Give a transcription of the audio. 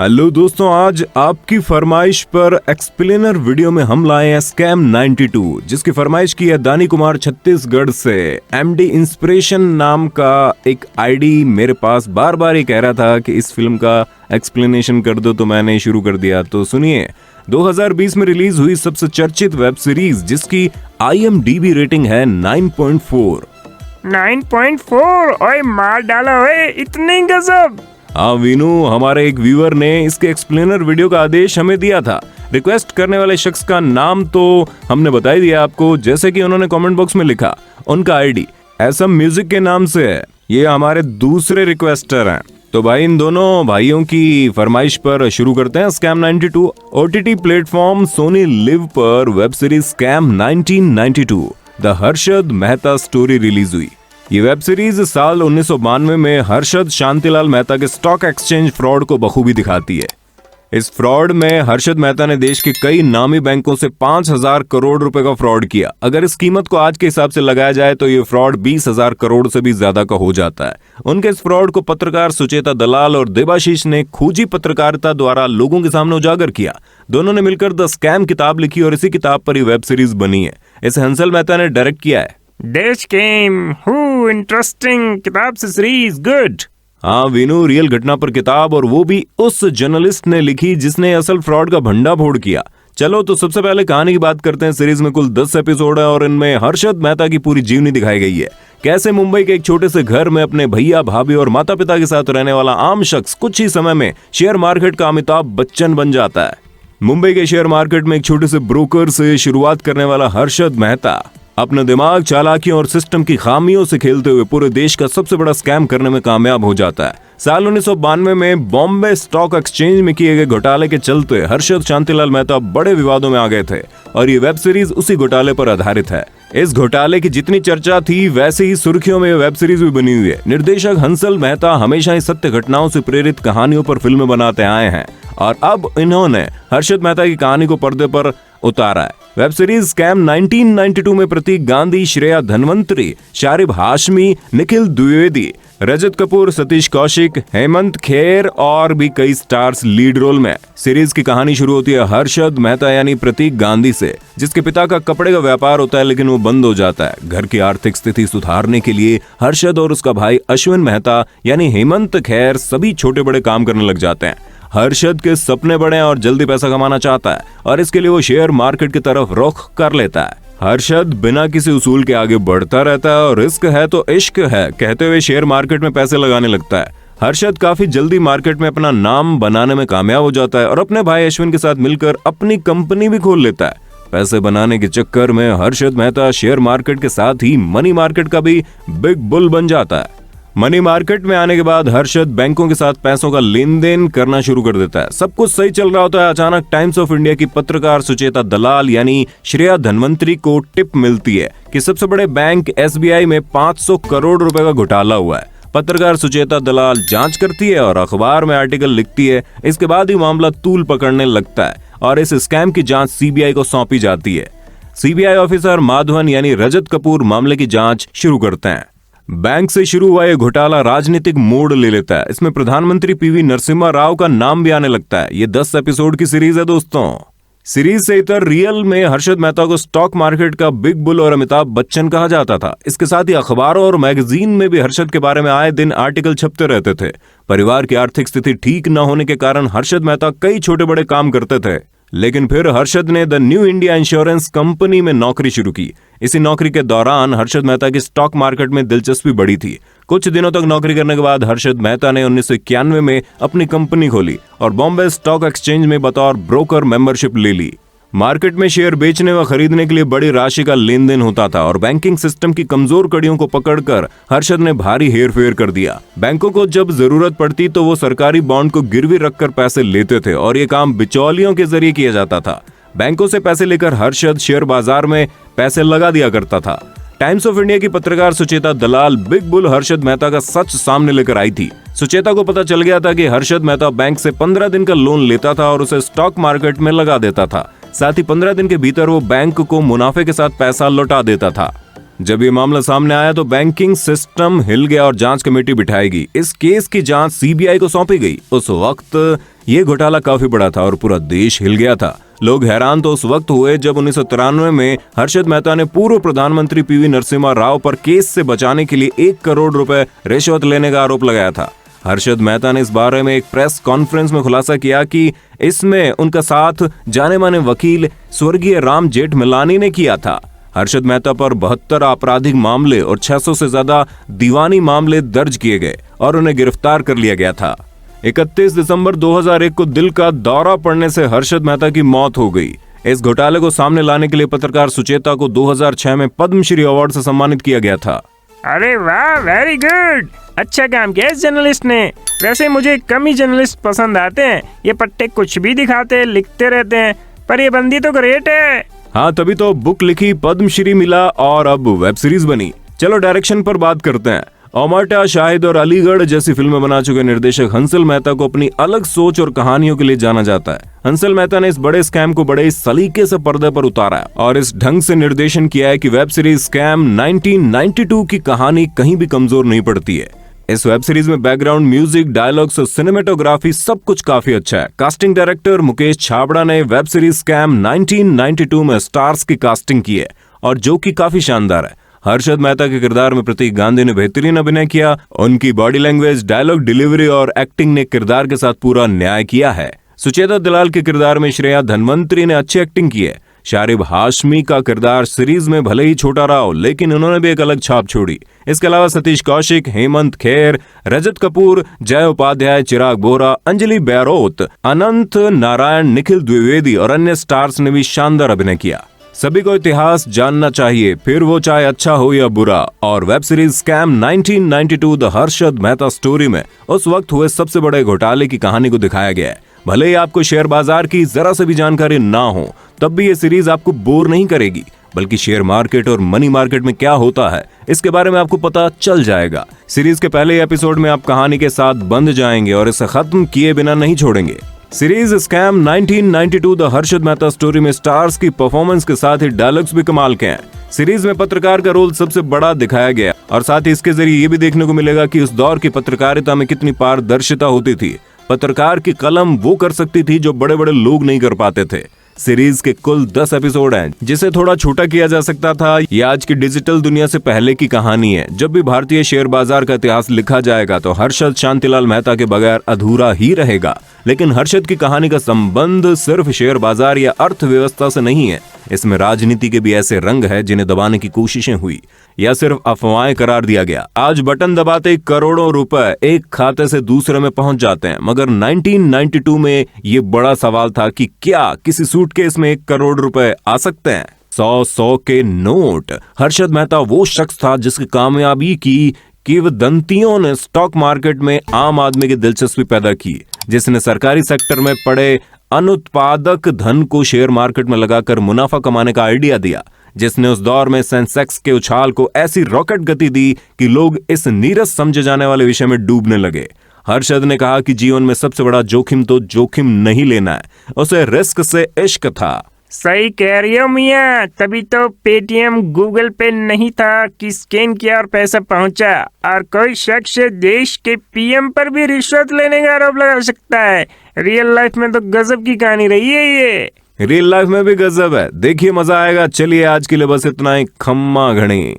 Hello दोस्तों, आज आपकी फरमाइश पर एक्सप्लेनर वीडियो में हम लाए हैं स्कैम 92, जिसकी फरमाइश की है दानी कुमार छत्तीसगढ़ से। एमडी इंस्पिरेशन नाम का एक आईडी मेरे पास बार बार ये कह रहा था कि इस फिल्म का एक्सप्लेनेशन कर दो, तो मैंने शुरू कर दिया। तो सुनिए, 2020 में रिलीज हुई सबसे चर्चित वेब सीरीज जिसकी IMDb रेटिंग है 9.4। 9.4? ओए मार डाला ओए, इतनी गजब। हाँ वीनू, हमारे एक व्यूअर ने इसके एक्सप्लेनर वीडियो का आदेश हमें दिया था। रिक्वेस्ट करने वाले शख्स का नाम तो हमने बता ही दिया आपको, जैसे कि उन्होंने कमेंट बॉक्स में लिखा। उनका आईडी एसएम म्यूजिक के नाम से है। ये हमारे दूसरे रिक्वेस्टर हैं। तो भाई, इन दोनों भाइयों की फरमाइश पर शुरू करते हैं scam 92। OTT platform Sony LIV पर web series scam 1992 the Harshad Mehta story release हुई। ये वेब सीरीज साल 1992 में हर्षद शांतिलाल मेहता के स्टॉक एक्सचेंज फ्रॉड को बखूबी दिखाती है। इस फ्रॉड में हर्षद मेहता ने देश के कई नामी बैंकों से 5,000 करोड़ रुपए का फ्रॉड किया। अगर इस कीमत को आज के हिसाब से लगाया जाए तो ये फ्रॉड 20,000 करोड़ से भी ज्यादा का हो जाता है। उनके इस फ्रॉड को पत्रकार सुचेता दलाल और देबाशीष ने खोजी पत्रकारिता द्वारा लोगों के सामने उजागर किया। दोनों ने मिलकर द स्कैम किताब लिखी और इसी किताब पर ये वेब सीरीज बनी है। इसे हंसल मेहता ने डायरेक्ट किया है। देश केम हु इंटरेस्टिंग किताब से सीरीज गुड। हाँ वीनू, रियल घटना पर किताब, और वो भी उस जर्नलिस्ट ने लिखी जिसने असल फ्रॉड का भंडाफोड़ किया। चलो तो सबसे पहले कहानी की बात करते हैं। सीरीज में कुल 10 एपिसोड है और इनमें हर्षद मेहता की पूरी जीवनी दिखाई गई है। कैसे मुंबई के एक छोटे से घर में अपने भैया भाभी और माता पिता के साथ रहने वाला आम शख्स कुछ ही समय में शेयर मार्केट का अमिताभ बच्चन बन जाता है। मुंबई के शेयर मार्केट में एक छोटे से ब्रोकर से शुरुआत करने वाला हर्षद मेहता अपने दिमाग, चालाकियों और सिस्टम की खामियों से खेलते हुए पूरे देश का सबसे बड़ा स्कैम करने में कामयाब हो जाता है। साल 1992 में बॉम्बे स्टॉक एक्सचेंज में किए गए घोटाले के चलते हर्षद शांतिलाल मेहता बड़े विवादों में आ गए थे और ये वेब सीरीज उसी घोटाले पर आधारित है। इस घोटाले की जितनी चर्चा थी वैसे ही सुर्खियों में वेब सीरीज भी बनी हुई है। निर्देशक हंसल मेहता हमेशा ही सत्य घटनाओं से प्रेरित कहानियों पर फिल्में बनाते आए हैं और अब इन्होंने हर्षद मेहता की कहानी को पर्दे पर उतारा है। वेब सीरीज स्कैम 1992 में प्रतीक गांधी, श्रेया धनवंतरी, शारिब हाशमी, निखिल द्विवेदी, रजत कपूर, सतीश कौशिक, हेमंत खेर और भी कई स्टार्स लीड रोल में। सीरीज की कहानी शुरू होती है हर्षद मेहता यानी प्रतीक गांधी से, जिसके पिता का कपड़े का व्यापार होता है लेकिन वो बंद हो जाता है। घर की आर्थिक स्थिति सुधारने के लिए हर्षद और उसका भाई अश्विन मेहता यानी हेमंत खेर सभी छोटे बड़े काम करने लग जाते हैं। हर्षद के सपने बड़े हैं और जल्दी पैसा कमाना चाहता है और इसके लिए वो शेयर मार्केट की तरफ रुख कर लेता है। हर्षद बिना किसी उसूल के आगे बढ़ता रहता है और रिस्क है तो इश्क है कहते हुए शेयर मार्केट में पैसे लगाने लगता है। हर्षद काफी जल्दी मार्केट में अपना नाम बनाने में कामयाब हो जाता है और अपने भाई अश्विन के साथ मिलकर अपनी कंपनी भी खोल लेता है। पैसे बनाने के चक्कर में हर्षद मेहता शेयर मार्केट के साथ ही मनी मार्केट का भी बिग बुल बन जाता है। मनी मार्केट में आने के बाद हर्षद बैंकों के साथ पैसों का लेन देन करना शुरू कर देता है। सब कुछ सही चल रहा होता है। अचानक टाइम्स ऑफ इंडिया की पत्रकार सुचेता दलाल यानी श्रेया धनवंतरी को टिप मिलती है कि सबसे बड़े बैंक SBI में 500 करोड़ रुपए का घोटाला हुआ है। पत्रकार सुचेता दलाल जांच करती है और अखबार में आर्टिकल लिखती है। इसके बाद ही मामला तूल पकड़ने लगता है और इस स्कैम की जांच CBI को सौंपी जाती है। CBI ऑफिसर माधवन यानी रजत कपूर मामले की जांच शुरू करते हैं। बैंक से शुरू हुआ यह घोटाला राजनीतिक मोड़ ले लेता है। इसमें प्रधानमंत्री PV नरसिम्हा राव का नाम भी आने लगता है। ये 10 एपिसोड की सीरीज है दोस्तों। सीरीज से इतर रियल में हर्षद मेहता को स्टॉक मार्केट का बिग बुल और अमिताभ बच्चन कहा जाता था। इसके साथ ही अखबारों और मैगजीन में भी हर्षद के बारे में आए दिन आर्टिकल छपते रहते थे। परिवार की आर्थिक स्थिति ठीक न होने के कारण हर्षद मेहता कई छोटे बड़े काम करते थे, लेकिन फिर हर्षद ने the new India insurance company में नौकरी शुरू की। इसी नौकरी के दौरान हर्षद मेहता की स्टॉक मार्केट में दिलचस्पी बढ़ी थी। कुछ दिनों तक नौकरी करने के बाद हर्षद मेहता ने 1991 में अपनी कंपनी खोली और बॉम्बे स्टॉक एक्सचेंज में बतौर ब्रोकर मेंबरशिप ले ली। मार्केट में शेयर बेचने व खरीदने के लिए बड़ी राशि का लेन देन होता था और बैंकिंग सिस्टम की कमजोर कड़ियों को पकड़कर हर्षद ने भारी हेरफेर कर दिया। बैंकों को जब जरूरत पड़ती तो वो सरकारी बॉन्ड को गिरवी रखकर पैसे लेते थे और ये काम बिचौलियों के जरिए किया जाता था। बैंकों से पैसे लेकर हर्षद शेयर बाजार में पैसे लगा दिया करता था। टाइम्स ऑफ इंडिया की पत्रकार सुचेता दलाल बिग बुल हर्षद मेहता का सच सामने लेकर आई थी। सुचेता को पता चल गया था कि हर्षद मेहता बैंक से 15 दिन का लोन लेता था और उसे स्टॉक मार्केट में लगा देता था। साथ ही 15 दिन के भीतर वो बैंक को मुनाफे के साथ पैसा लौटा देता था। जब ये मामला सामने आया तो बैंकिंग सिस्टम हिल गया और जांच कमेटी बिठाएगी। इस केस की जांच सीबीआई को सौंपी गई। उस वक्त ये घोटाला काफी बड़ा था और पूरा देश हिल गया था। लोग हैरान तो उस वक्त हुए जब 1993 में हर्षद मेहता ने पूर्व प्रधानमंत्री पीवी नरसिम्हा राव पर केस से बचाने के लिए 1 करोड़ रुपए रिश्वत लेने का आरोप लगाया था। हर्षद मेहता ने इस बारे में एक प्रेस कॉन्फ्रेंस में खुलासा किया कि इसमें उनका साथ जाने माने वकील स्वर्गीय राम जेठमलानी ने किया था। हर्षद मेहता पर 72 आपराधिक मामले और 600 से ज्यादा दीवानी मामले दर्ज किए गए और उन्हें गिरफ्तार कर लिया गया था। 31 दिसंबर 2001 को दिल का दौरा पड़ने से हर्षद मेहता की मौत हो गई। इस घोटाले को सामने लाने के लिए पत्रकार सुचेता को 2006 में पद्मश्री अवार्ड से सम्मानित किया गया था। अरे वाह, वेरी गुड, अच्छा काम किया इस जर्नलिस्ट ने। वैसे मुझे कम ही जर्नलिस्ट पसंद आते हैं, ये पट्टे कुछ भी दिखाते हैं, लिखते रहते हैं, पर ये बंदी तो ग्रेट है। हाँ, तभी तो बुक लिखी, पद्मश्री मिला और अब वेब सीरीज बनी। चलो डायरेक्शन पर बात करते हैं। ओमटा, शाहिद और अलीगढ़ जैसी फिल्में बना चुके निर्देशक हंसल मेहता को अपनी अलग सोच और कहानियों के लिए जाना जाता है। हंसल मेहता ने इस बड़े स्कैम को बड़े सलीके से पर्दे पर उतारा है और इस ढंग से निर्देशन किया है कि वेब सीरीज स्कैम 1992 की कहानी कहीं भी कमजोर नहीं पड़ती है। इस वेब सीरीज में बैकग्राउंड म्यूजिक, डायलॉग्स और सिनेमेटोग्राफी सब कुछ काफी अच्छा है। कास्टिंग डायरेक्टर मुकेश छाबड़ा ने वेब सीरीज स्कैम 1992 में स्टार्स की कास्टिंग की है और जो कि काफी शानदार है। हर्षद मेहता के किरदार में प्रतीक गांधी ने बेहतरीन अभिनय किया। उनकी बॉडी लैंग्वेज, डायलॉग डिलीवरी और एक्टिंग ने किरदार के साथ पूरा न्याय किया है। सुचेता दलाल के किरदार में श्रेया धनवंतरी ने अच्छी एक्टिंग की है। शारिब हाशमी का किरदार सीरीज में भले ही छोटा रहा हो, लेकिन उन्होंने भी एक अलग छाप छोड़ी। इसके अलावा सतीश कौशिक, हेमंत खेर, रजत कपूर, जय उपाध्याय, चिराग बोरा, अंजलि बैरोत, अनंत नारायण, निखिल द्विवेदी और अन्य स्टार्स ने भी शानदार अभिनय किया। सभी को इतिहास जानना चाहिए, फिर वो चाहे अच्छा हो या बुरा। और web series scam 1992 the Harshad Mehta story में उस वक्त हुए सबसे बड़े घोटाले की कहानी को दिखाया गया है। भले ही आपको शेयर बाजार की जरा से भी जानकारी ना हो, तब भी ये सीरीज आपको बोर नहीं करेगी, बल्कि शेयर मार्केट और मनी मार्केट में क्या होता है इसके बारे में आपको पता चल जाएगा। सीरीज के पहले एपिसोड में आप कहानी के साथ बंध जाएंगे और इसे खत्म किए बिना नहीं छोड़ेंगे। Series scam 1992 the Harshad Mehta story में स्टार्स की परफॉर्मेंस के साथ ही डायलॉग्स भी कमाल के हैं। सीरीज में पत्रकार का रोल सबसे बड़ा दिखाया गया और साथ ही इसके जरिए ये भी देखने को मिलेगा कि उस दौर की पत्रकारिता में कितनी पारदर्शिता होती थी। पत्रकार की कलम वो कर सकती थी जो बड़े बड़े लोग नहीं कर पाते थे। सीरीज के कुल 10 एपिसोड हैं, जिसे थोड़ा छोटा किया जा सकता था। ये आज की डिजिटल दुनिया से पहले की कहानी है। जब भी भारतीय शेयर बाजार का इतिहास लिखा जाएगा तो हर्षद शांतिलाल मेहता के बगैर अधूरा ही रहेगा। लेकिन हर्षद की कहानी का संबंध सिर्फ शेयर बाजार या अर्थव्यवस्था से नहीं है। इसमें राजनीति के भी ऐसे रंग है जिन्हें दबाने की कोशिशें हुई या सिर्फ अफवाहें करार दिया गया। आज बटन दबाते करोड़ों रुपए एक खाते से दूसरे में पहुंच जाते हैं, मगर 1992 में ये बड़ा सवाल था कि क्या किसी सूटकेस में 1 करोड़ रुपए आ सकते हैं। 100 के नोट। हर्षद मेहता वो शख्स था जिसकी कामयाबी की किंवदंतियों ने स्टॉक मार्केट में आम आदमी की दिलचस्पी पैदा की, जिसने सरकारी सेक्टर में पड़े अनुत्पादक धन को शेयर मार्केट में लगाकर मुनाफा कमाने का आइडिया दिया, जिसने उस दौर में सेंसेक्स के उछाल को ऐसी रॉकेट गति दी कि लोग इस नीरस समझे जाने वाले विषय में डूबने लगे। हर्षद ने कहा कि जीवन में सबसे बड़ा जोखिम तो जोखिम नहीं लेना है, उसे रिस्क से इश्क था। सही कह रही हो मियाँ, तभी तो पेटीएम गूगल पे नहीं था कि स्कैन किया और पैसा पहुंचा। और कोई शख्स देश के पीएम पर भी रिश्वत लेने का आरोप लगा सकता है। रियल लाइफ में तो गजब की कहानी रही है ये। रियल लाइफ में भी गजब है, देखिए मजा आएगा। चलिए आज के लिए बस इतना ही। खम्मा घड़ी।